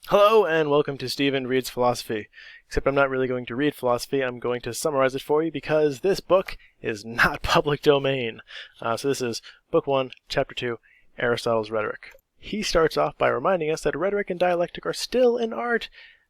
Hello and welcome to Stephen Reads Philosophy. Except I'm not really going to read philosophy, I'm going to summarize it for you because this book is not public domain. So this is Book 1, Chapter 2, Aristotle's Rhetoric. He starts off by reminding us that rhetoric and dialectic are still an art,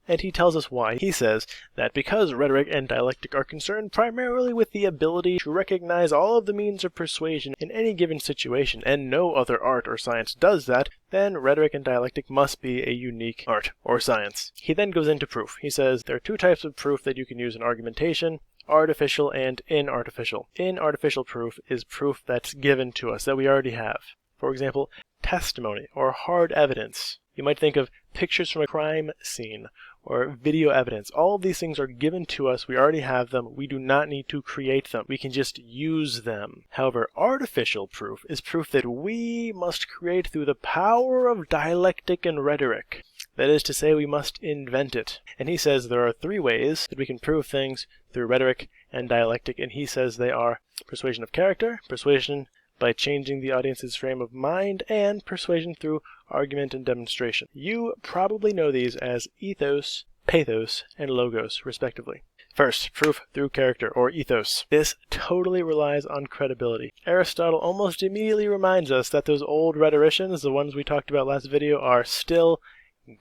and he tells us why. He says that because rhetoric and dialectic are concerned primarily with the ability to recognize all of the means of persuasion in any given situation, and no other art or science does that, then rhetoric and dialectic must be a unique art or science. He then goes into proof. He says there are two types of proof that you can use in argumentation: artificial and inartificial. Inartificial proof is proof that's given to us, that we already have. For example, testimony or hard evidence. You might think of pictures from a crime scene or video evidence. All of these things are given to us. We already have them. We do not need to create them. We can just use them. However, artificial proof is proof that we must create through the power of dialectic and rhetoric. That is to say, we must invent it. And he says there are three ways that we can prove things through rhetoric and dialectic, and he says they are persuasion of character, persuasion by changing the audience's frame of mind, and persuasion through argument and demonstration. You probably know these as ethos, pathos, and logos, respectively. First, proof through character, or ethos. This totally relies on credibility. Aristotle almost immediately reminds us that those old rhetoricians, the ones we talked about last video, are still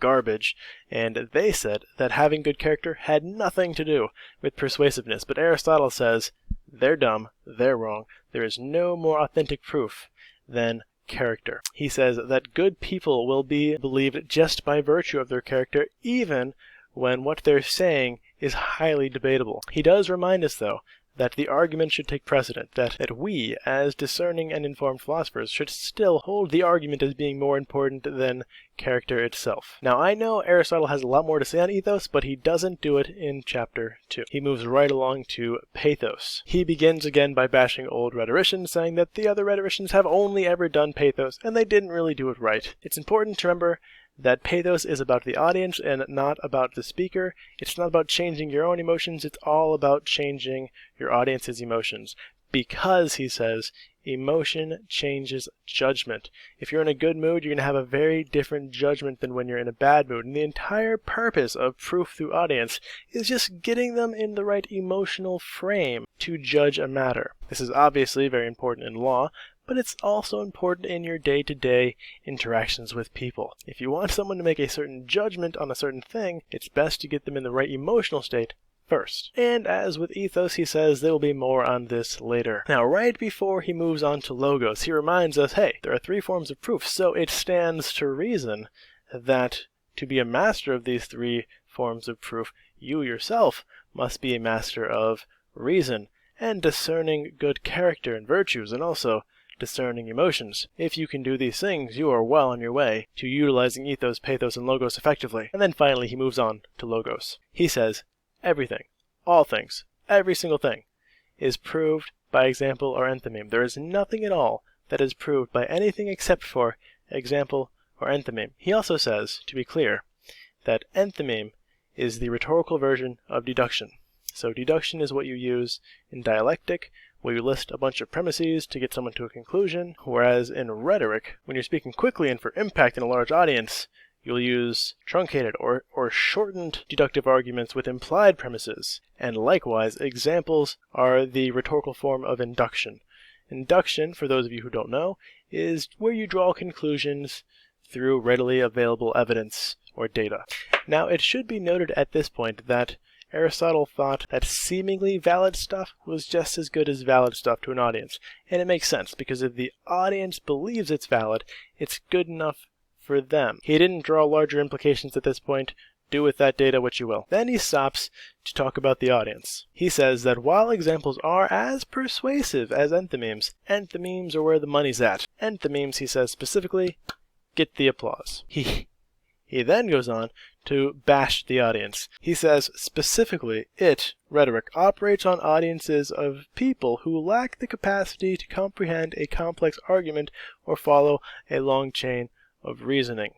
garbage, and they said that having good character had nothing to do with persuasiveness, but Aristotle says they're dumb, they're wrong. There is no more authentic proof than character. He says that good people will be believed just by virtue of their character, even when what they're saying is highly debatable. He does remind us, though, that the argument should take precedent, that we, as discerning and informed philosophers, should still hold the argument as being more important than character itself. Now, I know Aristotle has a lot more to say on ethos, but he doesn't do it in Chapter 2. He moves right along to pathos. He begins again by bashing old rhetoricians, saying that the other rhetoricians have only ever done pathos, and they didn't really do it right. It's important to remember that pathos is about the audience and not about the speaker. It's not about changing your own emotions, it's all about changing your audience's emotions. Because, he says, emotion changes judgment. If you're in a good mood, you're going to have a very different judgment than when you're in a bad mood. And the entire purpose of proof through audience is just getting them in the right emotional frame to judge a matter. This is obviously very important in law, but it's also important in your day-to-day interactions with people. If you want someone to make a certain judgment on a certain thing, it's best to get them in the right emotional state first. And as with ethos, he says there will be more on this later. Now, right before he moves on to logos, he reminds us, hey, there are three forms of proof, so it stands to reason that to be a master of these three forms of proof, you yourself must be a master of reason and discerning good character and virtues, and also discerning emotions. If you can do these things, you are well on your way to utilizing ethos, pathos, and logos effectively. And then finally he moves on to logos. He says, everything, all things, every single thing, is proved by example or enthymeme. There is nothing at all that is proved by anything except for example or enthymeme. He also says, to be clear, that enthymeme is the rhetorical version of deduction. So deduction is what you use in dialectic, where you list a bunch of premises to get someone to a conclusion, whereas in rhetoric, when you're speaking quickly and for impact in a large audience, you'll use truncated or shortened deductive arguments with implied premises. And likewise, examples are the rhetorical form of induction. Induction, for those of you who don't know, is where you draw conclusions through readily available evidence or data. Now, it should be noted at this point that Aristotle thought that seemingly valid stuff was just as good as valid stuff to an audience. And it makes sense, because if the audience believes it's valid, it's good enough for them. He didn't draw larger implications at this point. Do with that data what you will. Then he stops to talk about the audience. He says that while examples are as persuasive as enthymemes, enthymemes are where the money's at. Enthymemes, he says specifically, get the applause. He then goes on to bash the audience. He says specifically, rhetoric, operates on audiences of people who lack the capacity to comprehend a complex argument or follow a long chain of reasoning.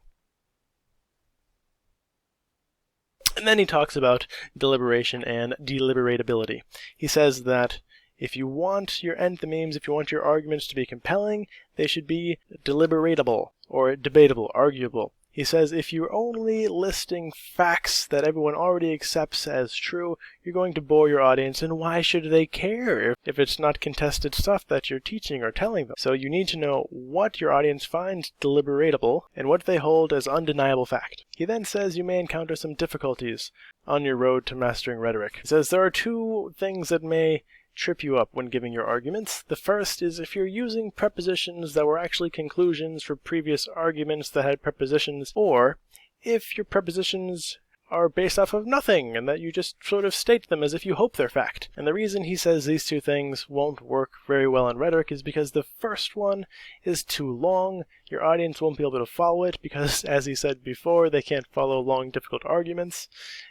And then he talks about deliberation and deliberatability. He says that if you want your enthymemes, if you want your arguments to be compelling, they should be deliberatable or debatable, arguable. He says if you're only listing facts that everyone already accepts as true, you're going to bore your audience, and why should they care if it's not contested stuff that you're teaching or telling them? So you need to know what your audience finds deliberatable and what they hold as undeniable fact. He then says you may encounter some difficulties on your road to mastering rhetoric. He says there are two things that may trip you up when giving your arguments. The first is if you're using prepositions that were actually conclusions for previous arguments that had prepositions, or if your prepositions are based off of nothing and that you just sort of state them as if you hope they're fact. And the reason he says these two things won't work very well in rhetoric is because the first one is too long. Your audience won't be able to follow it because, as he said before, they can't follow long, difficult arguments.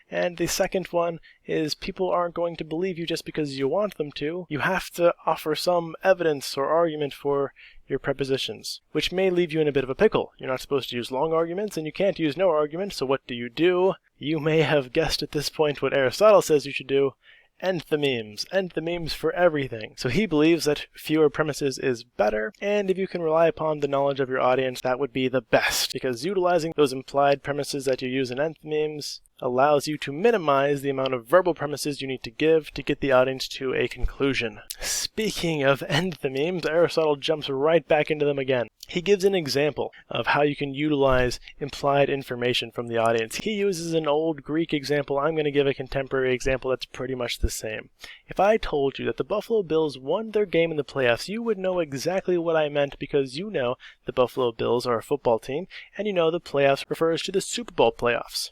And the second one is people aren't going to believe you just because you want them to. You have to offer some evidence or argument for your prepositions, which may leave you in a bit of a pickle. You're not supposed to use long arguments, and you can't use no argument, so what do? You may have guessed at this point what Aristotle says you should do. End the memes for everything. So he believes that fewer premises is better, and if you can rely upon the knowledge of your audience, that would be the best, because utilizing those implied premises that you use in end memes allows you to minimize the amount of verbal premises you need to give to get the audience to a conclusion. Speaking of end the memes, Aristotle jumps right back into them again. He gives an example of how you can utilize implied information from the audience. He uses an old Greek example. I'm going to give a contemporary example that's pretty much the same. If I told you that the Buffalo Bills won their game in the playoffs, you would know exactly what I meant because you know the Buffalo Bills are a football team, and you know the playoffs refers to the Super Bowl playoffs.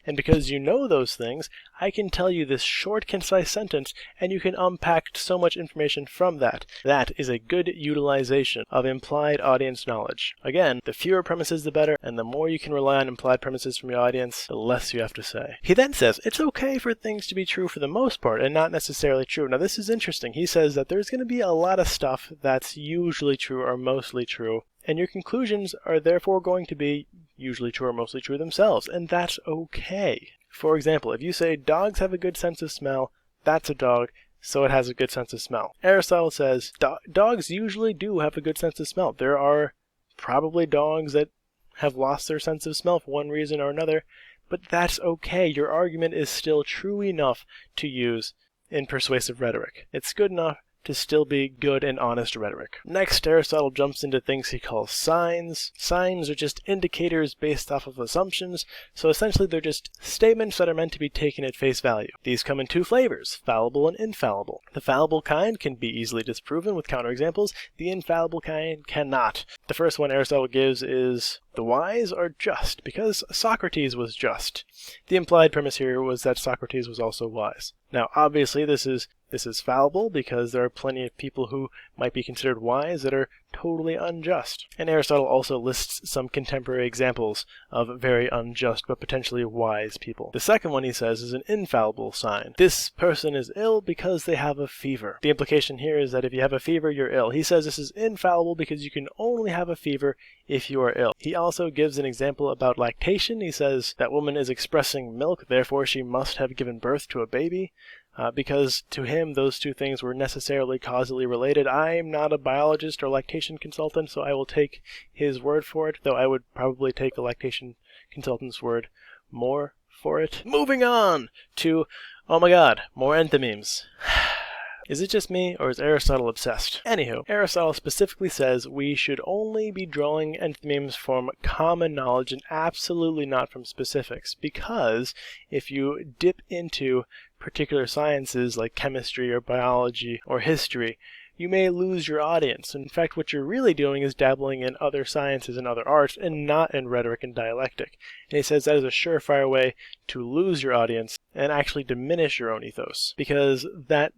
And because you know those things, I can tell you this short, concise sentence, and you can unpack so much information from that. That is a good utilization of implied audience knowledge. Again, the fewer premises the better, and the more you can rely on implied premises from your audience, the less you have to say. He then says, it's okay for things to be true for the most part, and not necessarily true. Now this is interesting. He says that there's going to be a lot of stuff that's usually true or mostly true, and your conclusions are therefore going to be usually true or mostly true themselves, and that's okay. For example, if you say dogs have a good sense of smell, that's a dog, so it has a good sense of smell. Aristotle says dogs usually do have a good sense of smell. There are probably dogs that have lost their sense of smell for one reason or another, but that's okay. Your argument is still true enough to use in persuasive rhetoric. It's good enough to still be good and honest rhetoric. Next, Aristotle jumps into things he calls signs. Signs are just indicators based off of assumptions, so essentially they're just statements that are meant to be taken at face value. These come in two flavors, fallible and infallible. The fallible kind can be easily disproven with counterexamples. The infallible kind cannot. The first one Aristotle gives is the wise are just because Socrates was just. The implied premise here was that Socrates was also wise. Now, obviously, this is fallible because there are plenty of people who might be considered wise that are totally unjust. And Aristotle also lists some contemporary examples of very unjust but potentially wise people. The second one he says is an infallible sign. This person is ill because they have a fever. The implication here is that if you have a fever, you're ill. He says this is infallible because you can only have a fever if you are ill. He also gives an example about lactation. He says that woman is expressing milk, therefore she must have given birth to a baby. Because to him those two things were necessarily causally related. I'm not a biologist or lactation consultant, so I will take his word for it, though I would probably take the lactation consultant's word more for it. Moving on to, oh my god, more enthymemes. Is it just me, or is Aristotle obsessed? Anywho, Aristotle specifically says we should only be drawing enthymemes from common knowledge and absolutely not from specifics, because if you dip into particular sciences like chemistry or biology or history, you may lose your audience. In fact, what you're really doing is dabbling in other sciences and other arts and not in rhetoric and dialectic. And he says that is a surefire way to lose your audience and actually diminish your own ethos, because that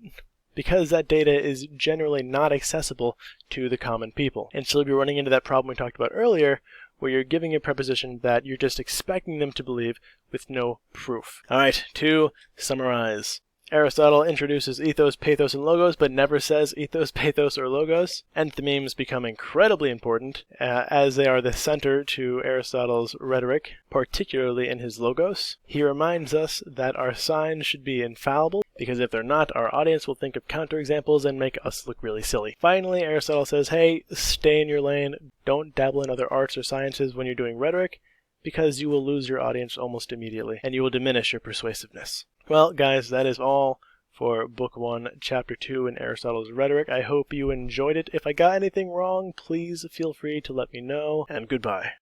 data is generally not accessible to the common people. And so you'll be running into that problem we talked about earlier, where you're giving a preposition that you're just expecting them to believe with no proof. Alright, to summarize. Aristotle introduces ethos, pathos, and logos, but never says ethos, pathos, or logos. Enthymemes become incredibly important, as they are the center to Aristotle's rhetoric, particularly in his logos. He reminds us that our signs should be infallible, because if they're not, our audience will think of counterexamples and make us look really silly. Finally, Aristotle says, hey, stay in your lane, don't dabble in other arts or sciences when you're doing rhetoric, because you will lose your audience almost immediately, and you will diminish your persuasiveness. Well, guys, that is all for Book 1, Chapter 2 in Aristotle's Rhetoric. I hope you enjoyed it. If I got anything wrong, please feel free to let me know, and goodbye.